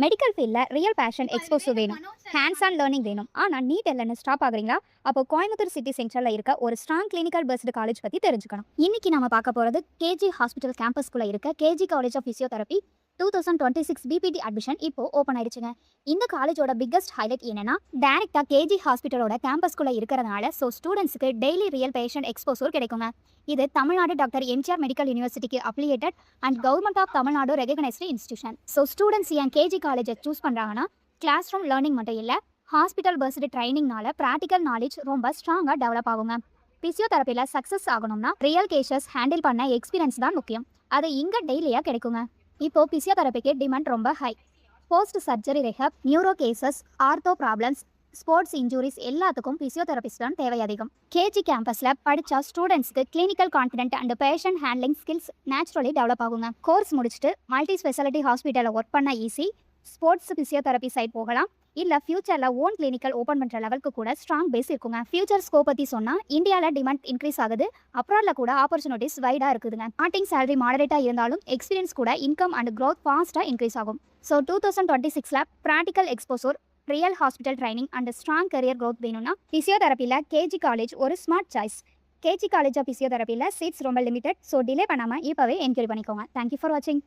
Medical ஃபீல்டில் real fashion exposure வேணும், hands on learning வேணும். ஆனால் நீட் இல்லைன்னு ஸ்டாப் ஆகுறீங்களா? அப்போ கோயம்புத்தூர் சிட்டி சென்டரில் இருக்க ஒரு ஸ்ட்ராங் கிளினிக்கல் பேஸ்டு காலேஜ் பற்றி தெரிஞ்சுக்கணும். இன்னைக்கு நம்ம பார்க்க போகிறது கேஜி ஹாஸ்பிட்டல் கேம்பஸ்குள்ளே இருக்க KG college of physiotherapy 2026 BPT admission இப்போ ஓப்பன் ஆயிடுச்சுங்க. இந்த காலேஜோட பிக்கஸ்ட் ஹைலைட் என்னன்னா, டைரக்டா கேஜி ஹாஸ்பிட்டலோட கேம்பஸ்குள்ள இருக்கிறதுனால ஸ்டூடெண்ட்ஸ்க்கு டெய்லி ரியல் பேஷண்ட் எக்ஸ்போசர் கிடைக்குங்க. இது தமிழ்நாடு டாக்டர் எம்ஜிஆர் மெடிக்கல் யூனிவர்சிட்டிக்கு affiliated and government of Tamil Nadu recognised institution. Students ஏன் கேஜி காலேஜை சூஸ் பண்ணுறாங்கன்னா, கிளாஸ் ரூம் லேர்னிங் மட்டும் இல்லை, ஹாஸ்பிட்டல் பேஸ்டு ட்ரைனிங்னால ப்ராக்டிக்கல் நாலேஜ் ரொம்ப ஸ்ட்ராங்காக டெவலப் ஆகுங்க. பிசியோதெரப்பியில் சக்ஸஸ் ஆகணும்னா ரியல் கேசஸ் ஹேண்டில் பண்ண எக்ஸ்பீரியன்ஸ் தான் முக்கியம். அது இங்கே டெய்லியாக கிடைக்குங்க. இப்போ பிசியோதெரபிக்கு டிமாண்ட் ரொம்ப high. Post surgery rehab, neuro cases, ortho problems, sports injuries எல்லாத்துக்கும் பிசியோதெரபிஸ்ட் தான் தேவை அதிகம். கேஜி கேம்பஸில் படித்தா ஸ்டூடெண்ட்ஸ்க்கு clinical confident and patient handling skills naturally develop ஆகுங்க. கோர்ஸ் முடிச்சுட்டு மல்டி ஸ்பெஷாலிட்டி ஹாஸ்பிட்டலில் ஒர்க் பண்ண ஈஸி, ஸ்போர்ட்ஸ் பிசியோதெரபி சைட் போகலாம். இல்லை ஃபியூச்சரில் ஓன் கிளினிக்கல் ஓப்பன் பண்ணுற லெவலுக்கு கூட ஸ்ட்ராங் பேஸ் இருக்குங்க. ஃபியூச்சர் ஸ்கோப் பற்றி சொன்னால், இந்தியாவில் டிமாண்ட் இன்க்ரீஸ் ஆகுது, அப்ராடில் கூட ஆப்பர்ச்சுனிட்டிஸ் வைடாக இருக்குதுங்க. ஸ்டார்டிங் சேலரி மாடரேட்டாக இருந்தாலும் எக்ஸ்பீரியன்ஸ் கூட இன்கம் அண்ட் க்ரோத் ஃபாஸ்ட்டாக இன்க்ரீஸ் ஆகும். 2026 practical exposure, real hospital training and strong career growth வேணும்னா பிசியோதெரப்பியில் கேஜி காலேஜ் ஒரு smart choice. KG college of பிசியோதெரப்பியில் சீட்ஸ் ரொம்ப லிமிடெட். டிலே பண்ணாமல் இப்போவே என்கொயரி பண்ணிக்கோங்க. தேங்க்யூ ஃபார் வாட்சிங்.